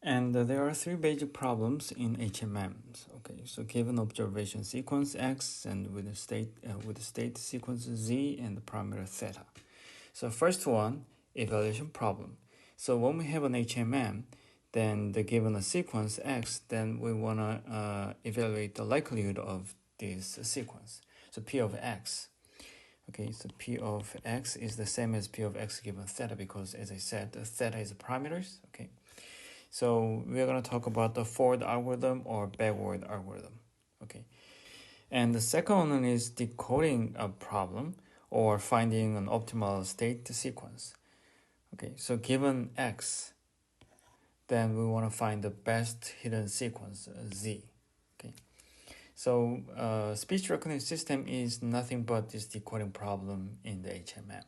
And there are three basic problems in HMM. Okay, so given observation sequence X and with the state sequence Z and the parameter theta. So first one, evaluation problem. So when we have an HMM, then the given a sequence X, then we want to evaluate the likelihood of this sequence. So P of X. Okay, so P of X is the same as P of X given theta because, as I said, the theta is the parameters. Okay, so we're going to talk about the forward algorithm or backward algorithm. Okay, and the second one is decoding a problem or finding an optimal state sequence. Okay, so given X, then we want to find the best hidden sequence, Z. Okay, so speech recognition system is nothing but this decoding problem in the HMM.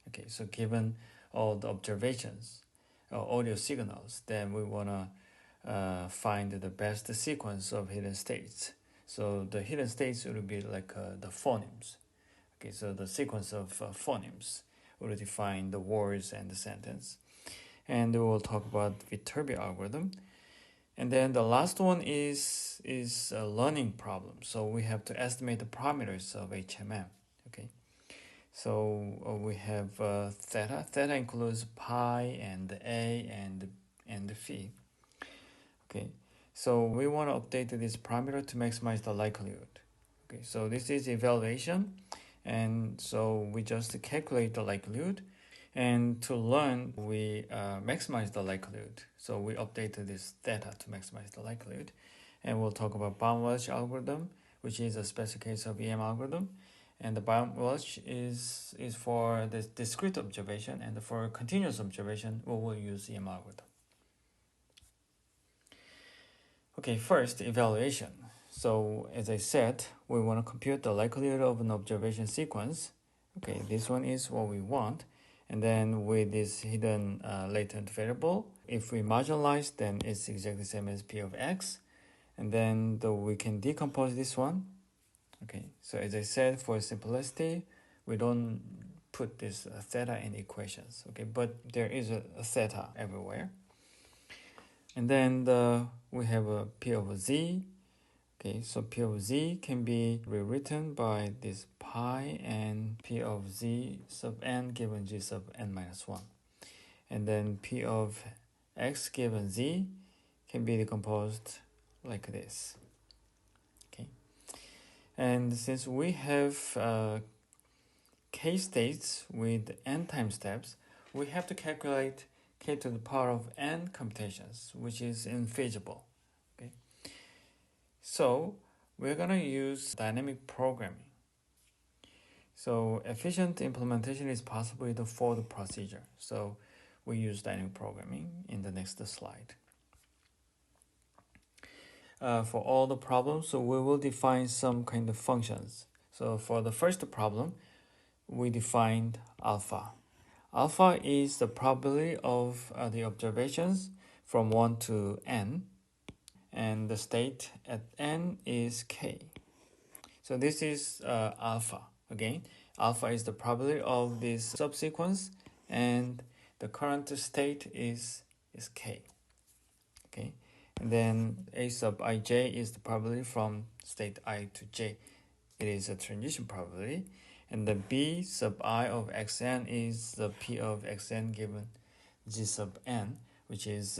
Okay, so given all the observations, audio signals, then we want to find the best sequence of hidden states. So the hidden states would be like the phonemes. Okay, so the sequence of phonemes will define the words and the sentence. And we will talk about Viterbi algorithm. And then the last one is a learning problem. So we have to estimate the parameters of HMM. Okay, so we have theta. Theta includes pi and a and phi. Okay, so we want to update this parameter to maximize the likelihood. Okay, so this is evaluation, and so we just calculate the likelihood. And to learn, we maximize the likelihood. So we updated this theta to maximize the likelihood. And we'll talk about bound-Walsh algorithm, which is a special case of EM algorithm. And the bound-Walsh is for the discrete observation, and for continuous observation, we will use EM algorithm. Okay, first, evaluation. So as I said, we want to compute the likelihood of an observation sequence. Okay, this one is what we want. And then with this hidden latent variable, if we marginalize, then it's exactly the same as P of X. And then we can decompose this one. Okay, so as I said, for simplicity, we don't put this theta in equations. Okay, but there is a theta everywhere. And then we have a P of Z. Okay, so P of Z can be rewritten by this pi and P of Z sub n given G sub n minus 1. And then P of X given Z can be decomposed like this. Okay, and since we have k states with n time steps, we have to calculate k to the power of n computations, which is infeasible. Okay, so we're going to use dynamic programming. So efficient implementation is possible with the forward procedure. So we use dynamic programming in the next slide. For all the problems, so we will define some kind of functions. So for the first problem, we defined alpha. Alpha is the probability of the observations from 1 to n, and the state at n is k. So this is alpha. Again, alpha is the probability of this subsequence, and the current state is k. Okay, and then a sub ij is the probability from state I to j. It is a transition probability. And the b sub I of xn is the p of xn given g sub n, which is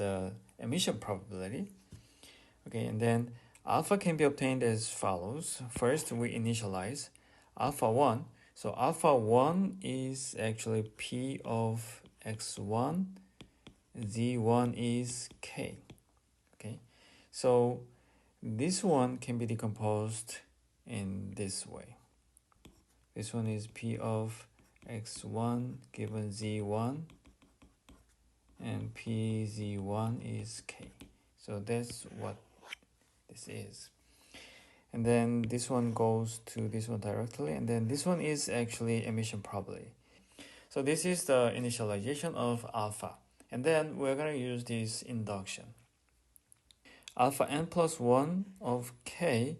emission probability. Okay, and then alpha can be obtained as follows. First, we initialize alpha 1. So alpha 1 is actually p of x1, z1 is k. Okay, so this one can be decomposed in this way. This one is p of x1 given z1, and p z1 is k. So that's what this is. And then this one goes to this one directly, and then this one is actually emission probability. So this is the initialization of alpha. And then we're going to use this induction. Alpha n plus 1 of k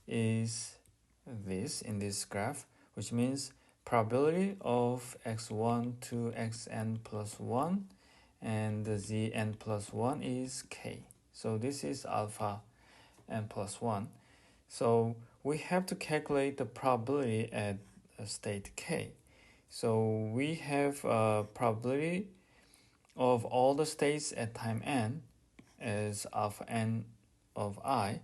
is this in this graph, which means probability of x1 to xn plus 1, and the Zn plus 1 is k. So this is alpha n plus 1. So we have to calculate the probability at state k. So we have a probability of all the states at time n as alpha n of I.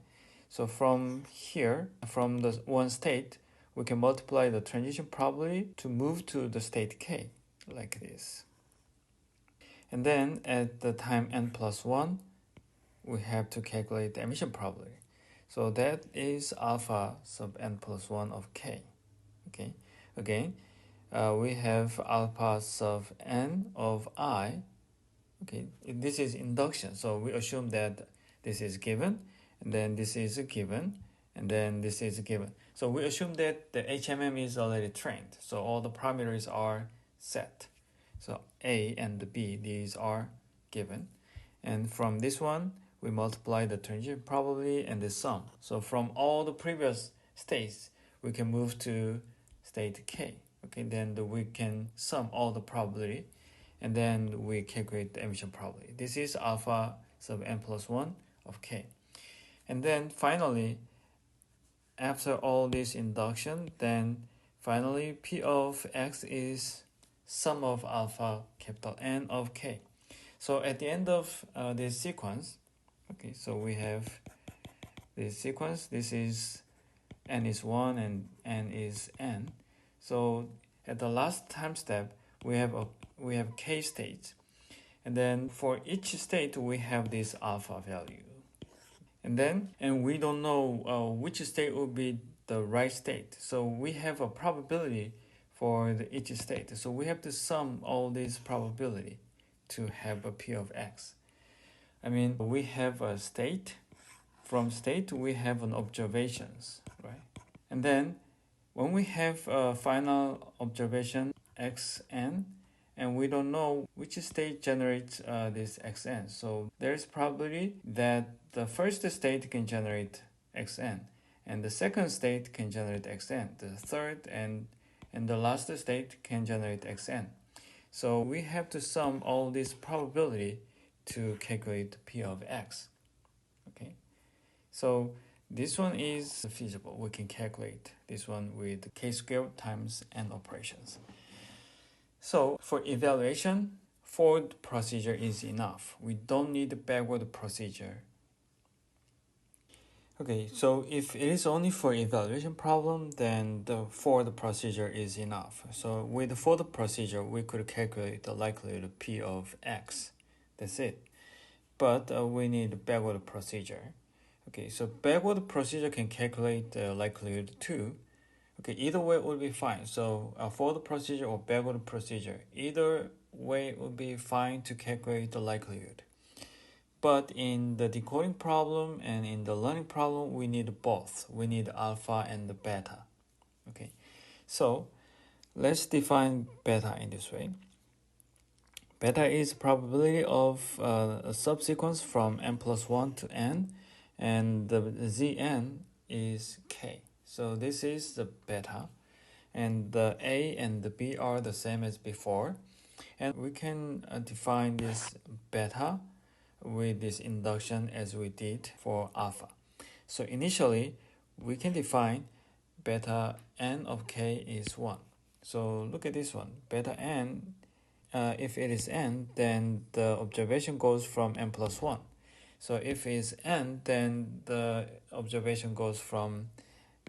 So from here, from the one state, we can multiply the transition probability to move to the state k, like this. And then at the time n plus 1, we have to calculate the emission probability. So that is alpha sub n plus 1 of k. Okay. Again, we have alpha sub n of I. Okay, this is induction. So we assume that this is given, and then this is given, and then this is given. So we assume that the HMM is already trained. So all the parameters are set. So A and B, these are given. And from this one, we multiply the transition probability and the sum. So from all the previous states, we can move to state K. Okay, then we can sum all the probability, and then we calculate the emission probability. This is alpha sub n plus 1 of K. And then finally, after all this induction, then finally P of X is sum of alpha capital N of K. So at the end of this sequence, okay, so we have this sequence. This is N is 1 and N is N. So at the last time step, we have K states. And then for each state, we have this alpha value. And we don't know which state will be the right state. So we have a probability for each state. So we have to sum all this probability to have a P of X. I mean, we have a state. From state, we have an observations, right? And then when we have a final observation, xn, and we don't know which state generates this xn. So there's probability that the first state can generate xn, and the second state can generate xn, the third and the last state can generate xn. So we have to sum all this probability to calculate P of X. Okay, so this one is feasible. We can calculate this one with k-squared times n operations. So for evaluation, forward procedure is enough. We don't need backward procedure. Okay, so if it is only for evaluation problem, then the forward procedure is enough. So with the forward procedure, we could calculate the likelihood of P of X. That's it. But we need backward procedure. Okay, so backward procedure can calculate the likelihood too. Okay, either way would be fine. So forward procedure or backward procedure, either way would be fine to calculate the likelihood. But in the decoding problem and in the learning problem, we need both. We need alpha and the beta. Okay, so let's define beta in this way. Beta is probability of a subsequence from n plus 1 to n, and the Zn is k. So this is the beta, and the A and the B are the same as before. And we can define this beta with this induction as we did for alpha. So initially, we can define beta n of k is 1. So look at this one. Beta n, if it is n, then the observation goes from n plus 1. So if it's n, then the observation goes from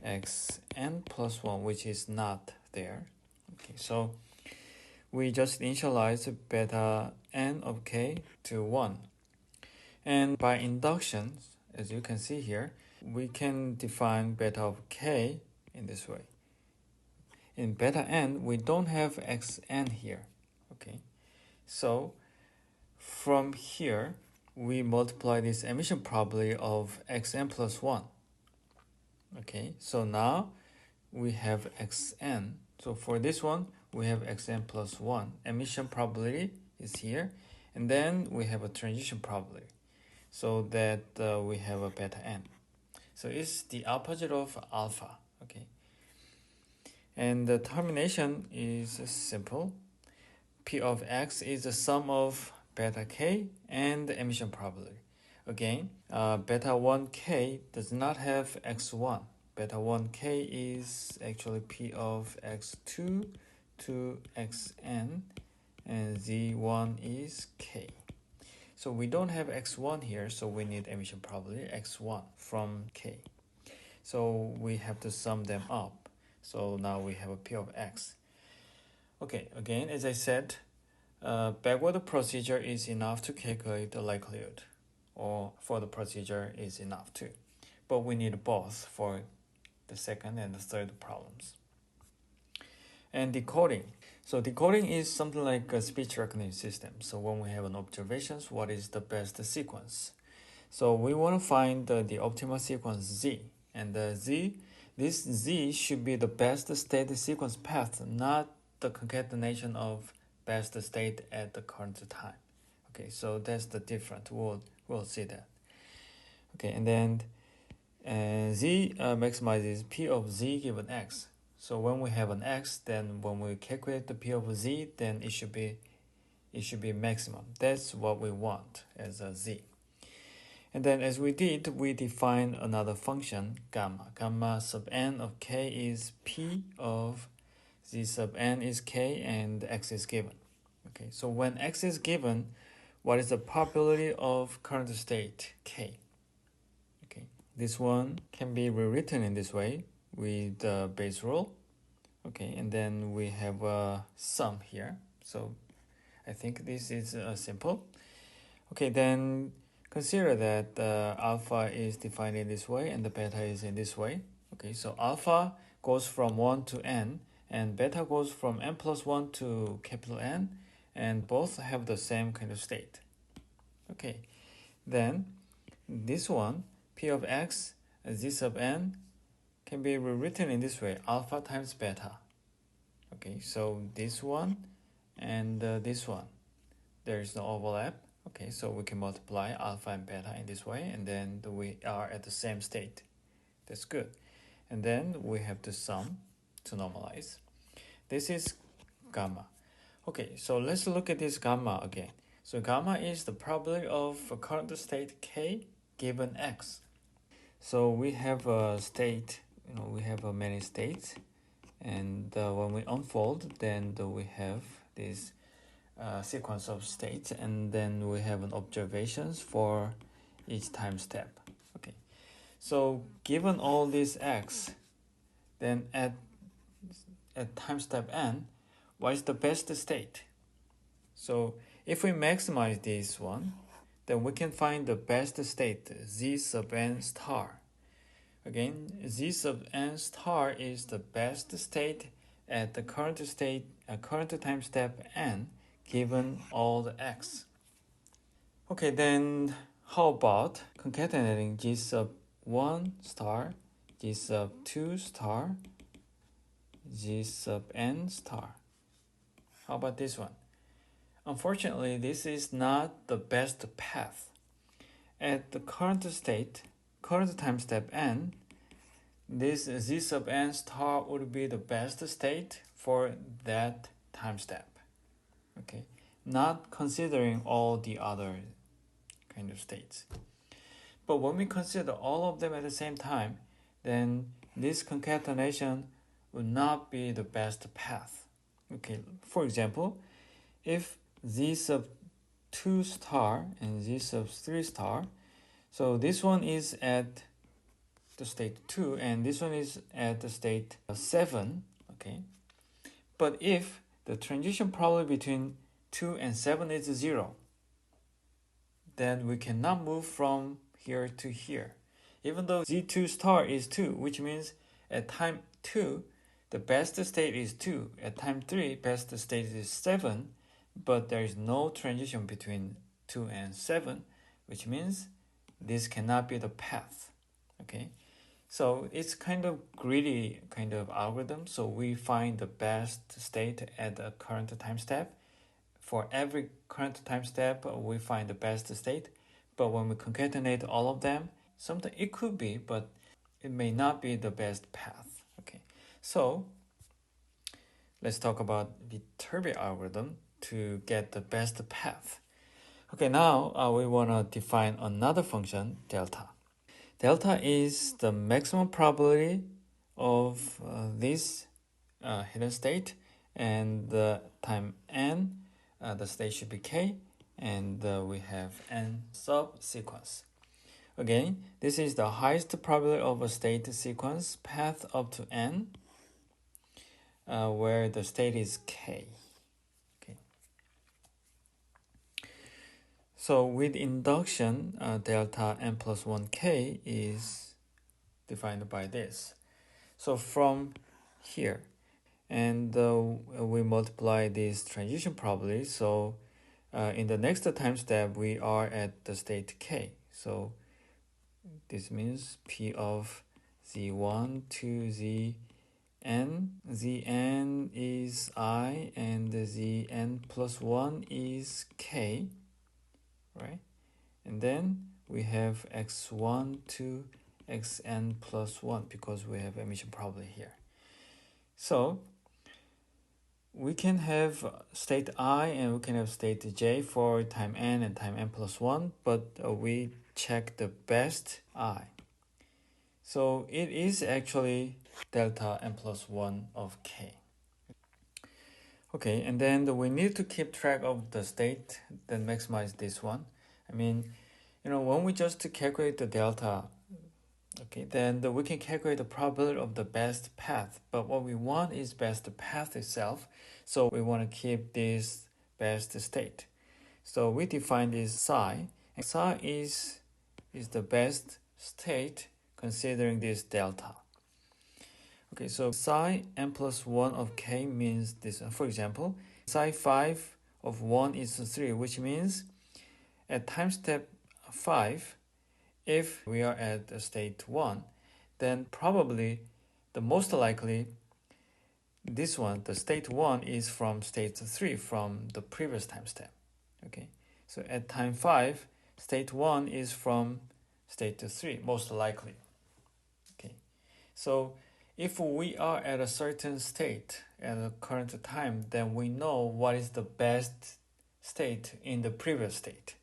xn plus 1, which is not there. Okay, so we just initialize beta n of k to 1. And by induction, as you can see here, we can define beta of k in this way. In beta n, we don't have xn here. Okay, so from here, we multiply this emission probability of xn plus 1. Okay, so now we have xn. So for this one, we have xn plus 1. Emission probability is here. And then we have a transition probability. So that we have a beta n. So it's the opposite of alpha. Okay. And the termination is simple. P of X is the sum of beta k and emission probability. Again, beta 1k does not have x1. Beta 1k is actually p of x2 to xn, and z1 is k. So we don't have x1 here, so we need emission probability x1 from k. So we have to sum them up. So now we have a p of x. Okay, again, as I said, backward procedure is enough to calculate the likelihood, or for the procedure is enough too. But we need both for the second and the third problems. And decoding. So decoding is something like a speech recognition system. So when we have an observations, what is the best sequence? So we want to find the optimal sequence z. And this z should be the best state sequence path, not the concatenation of best state at the current time. Okay, so that's the difference. We'll see that. Okay, and then z maximizes p of z given x. So when we have an x, then when we calculate the p of z, then it should be maximum. That's what we want as a z. And then as we did, we define another function, gamma. Gamma sub n of k is p of z sub n is k, and x is given. Okay, so when x is given, what is the probability of current state k? Okay, this one can be rewritten in this way with the base rule. Okay, and then we have a sum here. So I think this is simple. Okay, then consider that alpha is defined in this way and the beta is in this way. Okay, so alpha goes from 1 to n, and beta goes from n plus 1 to capital N, and both have the same kind of state. Okay, then this one, p of x, z sub n, can be rewritten in this way, alpha times beta. Okay, so this one and this one, there is no overlap. Okay, so we can multiply alpha and beta in this way, and then we are at the same state. That's good. And then we have to sum to normalize. This is gamma. Okay, so let's look at this gamma again. So gamma is the probability of a current state k given x. So we have a state, we have many states, and when we unfold, then we have this sequence of states, and then we have an observations for each time step. Okay, so given all these x, then at time step n, what is the best state? So if we maximize this one, then we can find the best state, z sub n star. Again, z sub n star is the best state at the current time step n, given all the x. Okay, then how about concatenating g sub 1 star, g sub 2 star, g sub n star? How about this one? Unfortunately, this is not the best path. At the current time step n, this z sub n star would be the best state for that time step. Okay, not considering all the other kind of states. But when we consider all of them at the same time, then this concatenation would not be the best path. Okay, for example, if z sub 2 star and z sub 3 star, so this one is at the state 2 and this one is at the state 7, okay? But if the transition probability between 2 and 7 is 0, then we cannot move from here to here. Even though z2 star is 2, which means at time 2, the best state is 2. At time 3, best state is 7, but there is no transition between 2 and 7, which means this cannot be the path, okay? So it's kind of greedy kind of algorithm. So we find the best state at the current time step. For every current time step, we find the best state. But when we concatenate all of them, sometimes it could be, but it may not be the best path. Okay, so let's talk about the Viterbi algorithm to get the best path. Okay, now we want to define another function, delta. Delta is the maximum probability of this hidden state, and the time n, the state should be k, and we have n subsequence. Again, this is the highest probability of a state sequence path up to n, where the state is k. Okay. So with induction, delta n plus 1k is defined by this. So from here, and we multiply this transition probability. So in the next time step, we are at the state k. So this means p of z1 to zn. Zn is I, and zn plus 1 is k, right? And then we have x1 to xn plus 1 because we have emission probability here. So we can have state I and we can have state j for time n and time n plus 1, but we check the best I. So it is actually delta n plus 1 of k. Okay, and then we need to keep track of the state, then maximize this one. I mean, when we just calculate the delta, okay, then we can calculate the probability of the best path. But what we want is best path itself. So we want to keep this best state. So we define this psi. And psi is the best state considering this delta. Okay, so psi n plus 1 of k means this. For example, psi 5 of 1 is 3, which means at time step 5, if we are at state 1, then probably the most likely this one, the state 1 is from state 3 from the previous time step. Okay, so at time 5, state 1 is from state 3, most likely. Okay, so if we are at a certain state at the current time, then we know what is the best state in the previous state.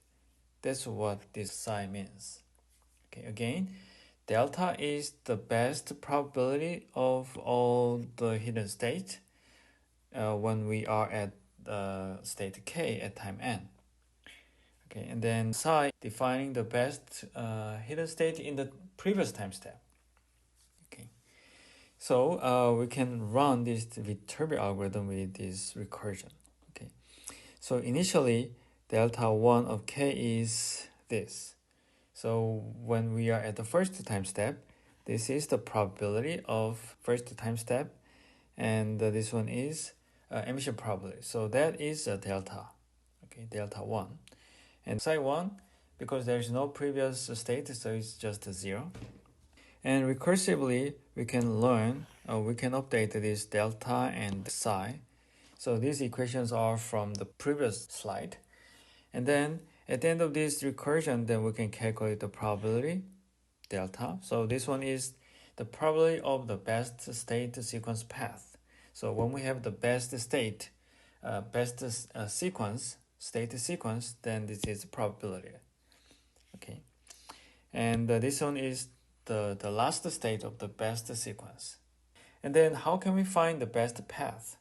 That's what this psi means. Okay, again, delta is the best probability of all the hidden states when we are at state k at time n. Okay, and then psi defining the best hidden state in the previous time step. Okay, so we can run this Viterbi algorithm with this recursion. Okay, so initially delta 1 of k is this. So when we are at the first time step, this is the probability of first time step, and this one is emission probability. So that is a delta, okay, delta 1. And psi 1, because there is no previous state, so it's just a 0. And recursively, we can learn, we can update this delta and psi. So these equations are from the previous slide. And then at the end of this recursion, then we can calculate the probability, delta. So this one is the probability of the best state sequence path. So when we have the best state, sequence, state sequence, then this is probability. Okay. And this one is the last state of the best sequence. And then how can we find the best path?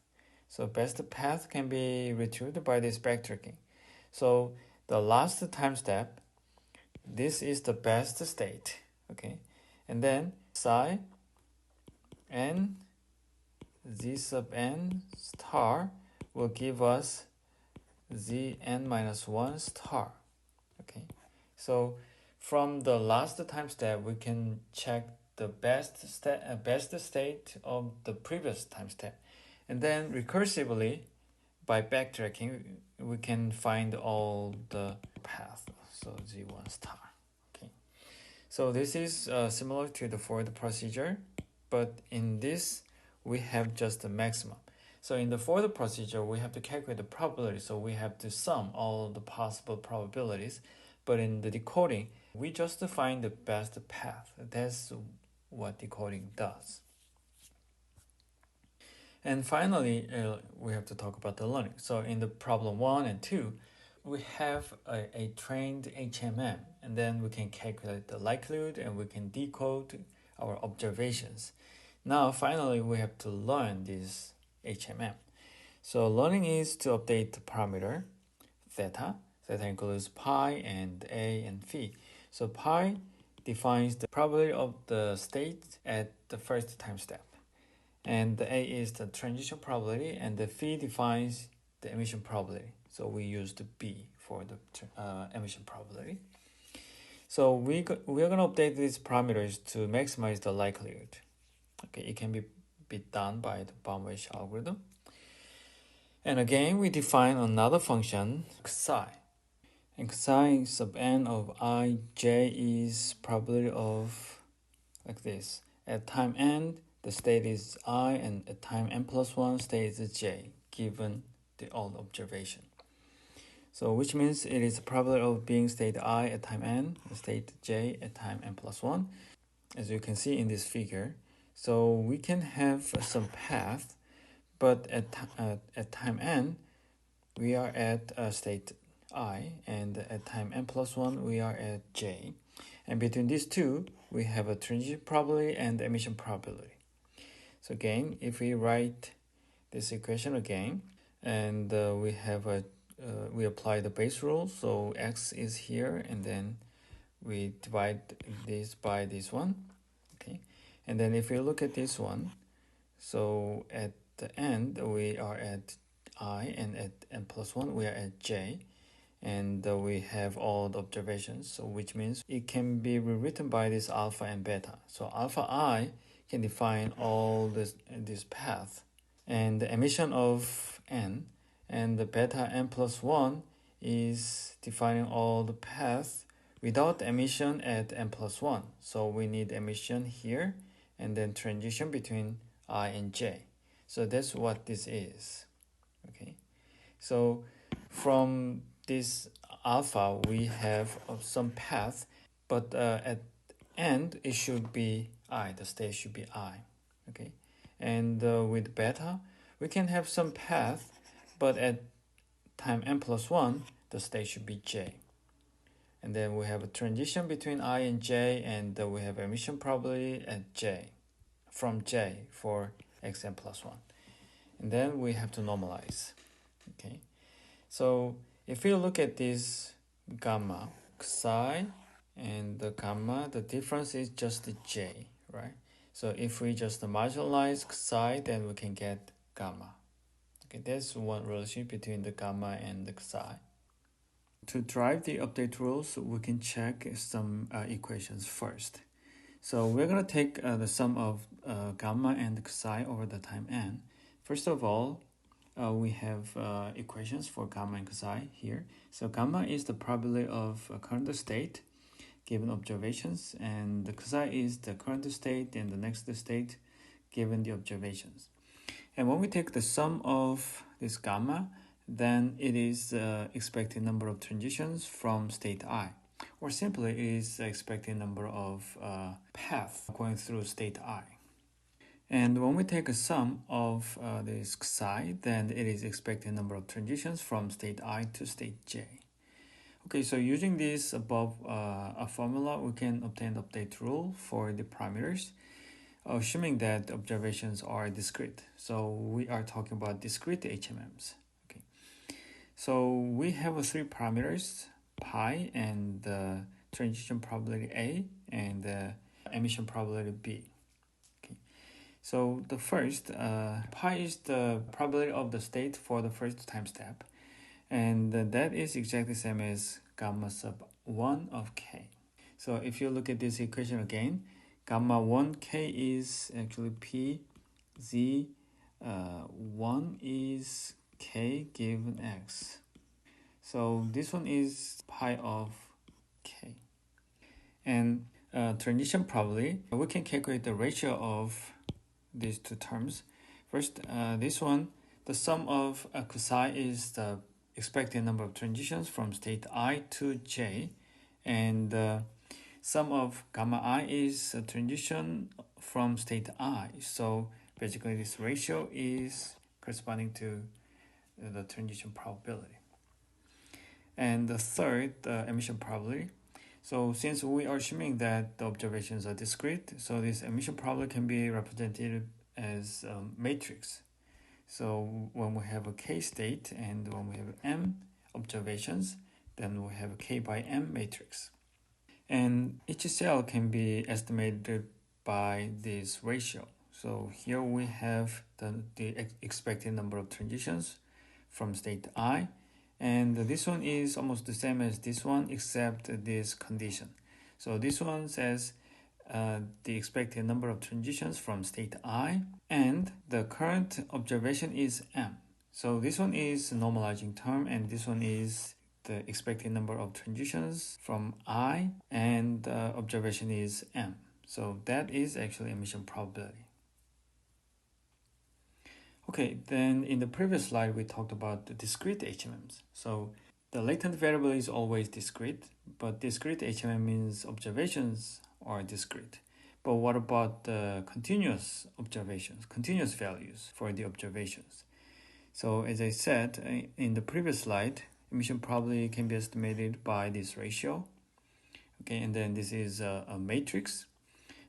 So best path can be retrieved by this backtracking. So the last time step, this is the best state, okay? And then psi n z sub n star will give us zn minus 1 star, okay? So from the last time step, we can check the best state of the previous time step. And then recursively, by backtracking, we can find all the path. So z1 star. Okay. So this is similar to the forward procedure, but in this, we have just the maximum. So in the forward procedure, we have to calculate the probability. So we have to sum all the possible probabilities. But in the decoding, we just find the best path. That's what decoding does. And finally, we have to talk about the learning. So in the problem 1 and 2, we have a trained HMM, and then we can calculate the likelihood and we can decode our observations. Now, finally, we have to learn this HMM. So learning is to update the parameter theta. Theta includes pi and a and phi. So pi defines the probability of the state at the first time step. And the a is the transition probability, and the phi defines the emission probability. So we use the b for the emission probability. So we are going to update these parameters to maximize the likelihood. Okay, it can be done by the Baum-Weiss algorithm. And again, we define another function, psi. And psi sub n of I, j is probability of, like this. At time n, the state is I, and at time n plus 1, state is j, given the old observation. So which means it is the probability of being state I at time n, state j at time n plus 1, as you can see in this figure. So we can have some path, but at time n, we are at state I, and at time n plus 1, we are at j. And between these two, we have a transition probability and emission probability. So again, if we write this equation again, and we apply the base rule, so x is here, and then we divide this by this one, okay? And then if we look at this one, so at the end, we are at I, and at n plus 1, we are at j, and we have all the observations, so which means it can be rewritten by this alpha and beta. So alpha I can define all this path, and the emission of n, and the beta n plus 1 is defining all the paths without emission at n plus 1. So we need emission here, and then transition between I and j. So that's what this is. Okay. So from this alpha, we have some path, but at end, it should be I, the state should be I. Okay. And with beta, we can have some path, but at time n plus 1, the state should be j. And then we have a transition between I and j, and we have emission probability at j, from j for xn plus 1. And then we have to normalize. Okay. So if you look at this gamma, psi, and the gamma, the difference is just the j, right? So if we just marginalize psi, then we can get gamma. Okay, that's one relationship between the gamma and the psi. To drive the update rules, we can check some equations first. So we're going to take the sum of gamma and psi over the time n. First of all, we have equations for gamma and psi here. So gamma is the probability of current state given observations, and the psi is the current state and the next state given the observations. And when we take the sum of this gamma, then it is expected number of transitions from state I, or simply it is expected number of paths going through state I. And when we take a sum of this psi, then it is expected number of transitions from state I to state j. Okay, so using this above a formula, we can obtain the update rule for the parameters, assuming that the observations are discrete. So we are talking about discrete HMMs. Okay, so we have three parameters, pi, and the transition probability A, and the emission probability B. Okay, so the first, pi is the probability of the state for the first time step, and that is exactly the same as gamma sub 1 of k. So if you look at this equation again, gamma 1k is actually p, z 1 is k given x. So this one is pi of k. And transition probability, we can calculate the ratio of these two terms. First, this one, the sum of psi is the expected number of transitions from state I to j, and the sum of gamma I is a transition from state I. So basically this ratio is corresponding to the transition probability. And the third, the emission probability. So since we are assuming that the observations are discrete, so this emission probability can be represented as a matrix. So when we have a k state and when we have m observations, then we have a k by m matrix. And each cell can be estimated by this ratio. So here we have the expected number of transitions from state I, and this one is almost the same as this one except this condition. So this one says the expected number of transitions from state I, and the current observation is m. So this one is normalizing term, and this one is the expected number of transitions from I, and the observation is m. So that is actually emission probability. Okay, then in the previous slide we talked about the discrete HMMs. So the latent variable is always discrete, but discrete HMM means observations are discrete. But what about the continuous observations, continuous values for the observations? So as I said in the previous slide, emission probability can be estimated by this ratio. Okay, and then this is a matrix.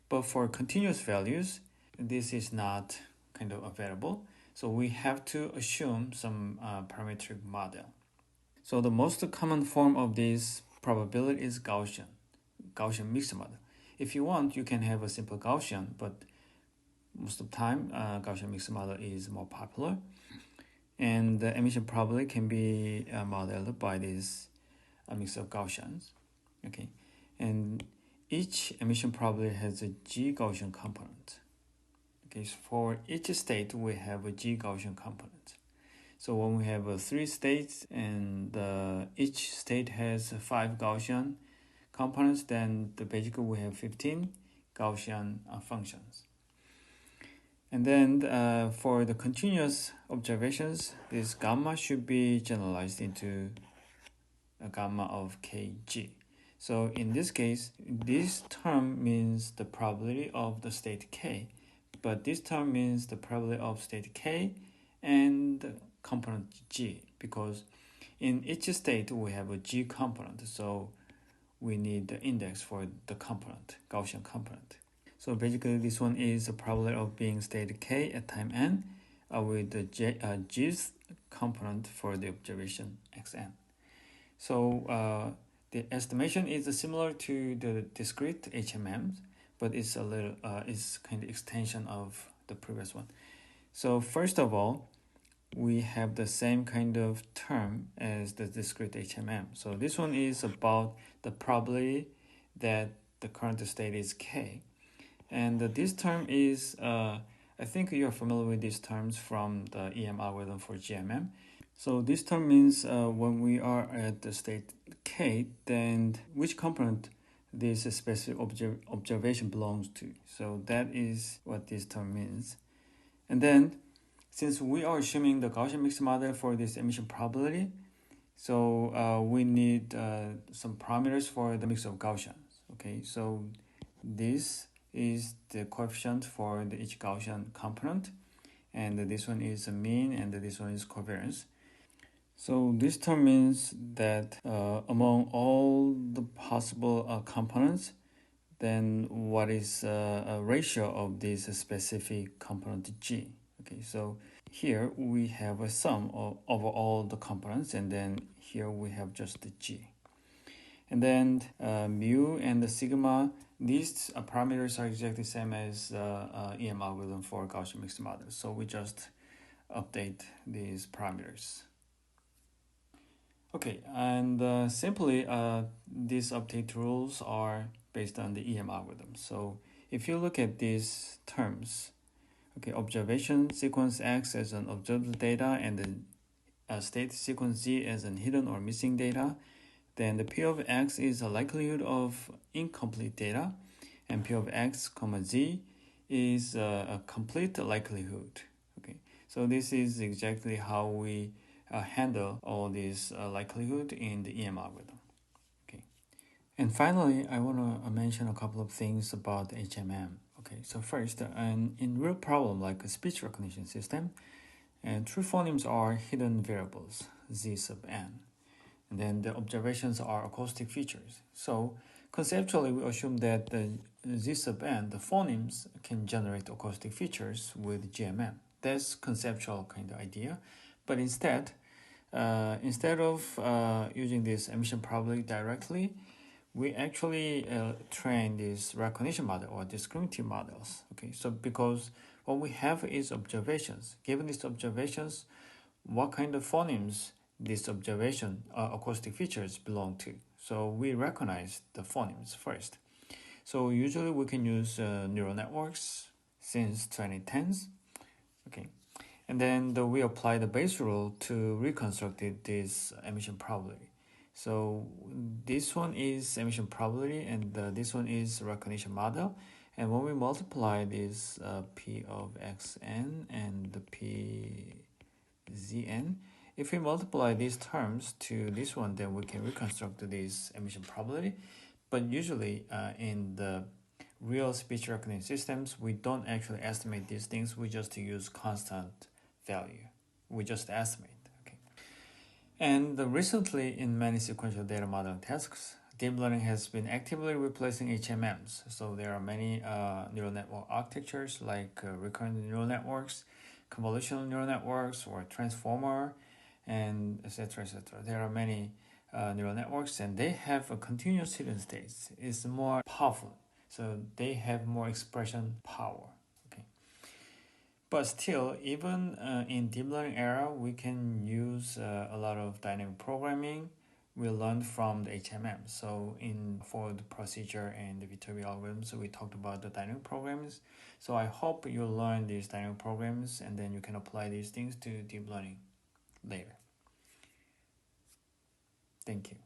But for continuous values, this is not kind of a variable. So we have to assume some parametric model. So the most common form of this probability is Gaussian mixed model. If you want, you can have a simple Gaussian, but most of the time, Gaussian mixed model is more popular. And the emission probability can be modeled by this mix of Gaussians. Okay, and each emission probability has a G Gaussian component. Okay, so for each state, we have a G Gaussian component. So when we have 3 states and each state has 5 Gaussian components, then basically we have 15 Gaussian functions. And then for the continuous observations, this gamma should be generalized into a gamma of kg. So in this case, this term means the probability of the state k, but this term means the probability of state k and component g, because in each state we have a g component, so we need the index for the component, Gaussian component. So basically this one is the probability of being state k at time n with the g's component for the observation xn. So the estimation is similar to the discrete HMMs, but it's a little it's kind of extension of the previous one. So first of all, we have the same kind of term as the discrete HMM. So this one is about the probability that the current state is k. And this term is, I think you're familiar with these terms from the EM algorithm for GMM. So this term means when we are at the state k, then which component this specific observation belongs to. So that is what this term means. And then, since we are assuming the Gaussian mixed model for this emission probability, so we need some parameters for the mix of Gaussians. Okay, so this is the coefficient for each Gaussian component, and this one is a mean, and this one is covariance. So this term means that among all the possible components, then what is a ratio of this specific component G? Okay, so here we have a sum of all the components, and then here we have just the G. And then mu and the sigma, these parameters are exactly the same as EM algorithm for Gaussian mixed model. So we just update these parameters. Okay, and simply these update rules are based on the EM algorithm. So if you look at these terms, okay, observation sequence X as an observed data and the state sequence Z as an hidden or missing data, then the P of X is a likelihood of incomplete data, and P of X, Z is a complete likelihood. Okay, so this is exactly how we handle all these likelihood in the EM algorithm. Okay, and finally, I want to mention a couple of things about HMM. Okay, so first, in real problem like a speech recognition system, and true phonemes are hidden variables, Z sub n. And then the observations are acoustic features. So conceptually, we assume that the Z sub n, the phonemes, can generate acoustic features with GMM. That's conceptual kind of idea. But instead of using this emission probability directly, we actually train this recognition model or discriminative models. Okay, so because what we have is observations. Given these observations, what kind of phonemes this observation acoustic features belong to. So we recognize the phonemes first. So usually we can use neural networks since 2010s. Okay, and then we apply the Bayes rule to reconstruct this emission probability. So this one is emission probability and this one is recognition model. And when we multiply this P of xn and the P zn, if we multiply these terms to this one, then we can reconstruct this emission probability. But usually in the real speech recognition systems, we don't actually estimate these things. We just use constant value. We just estimate. Okay. And recently, in many sequential data modeling tasks, deep learning has been actively replacing HMMs. So there are many neural network architectures like recurrent neural networks, convolutional neural networks, or transformer, and etc. etc. There are many neural networks, and they have a continuous hidden states. It's more powerful, so they have more expression power. Okay, but still, even in deep learning era, we can use a lot of dynamic programming. We learned from the HMM. So for the procedure and the Viterbi algorithms, we talked about the dynamic programs. So I hope you learn these dynamic programs and then you can apply these things to deep learning later. Thank you.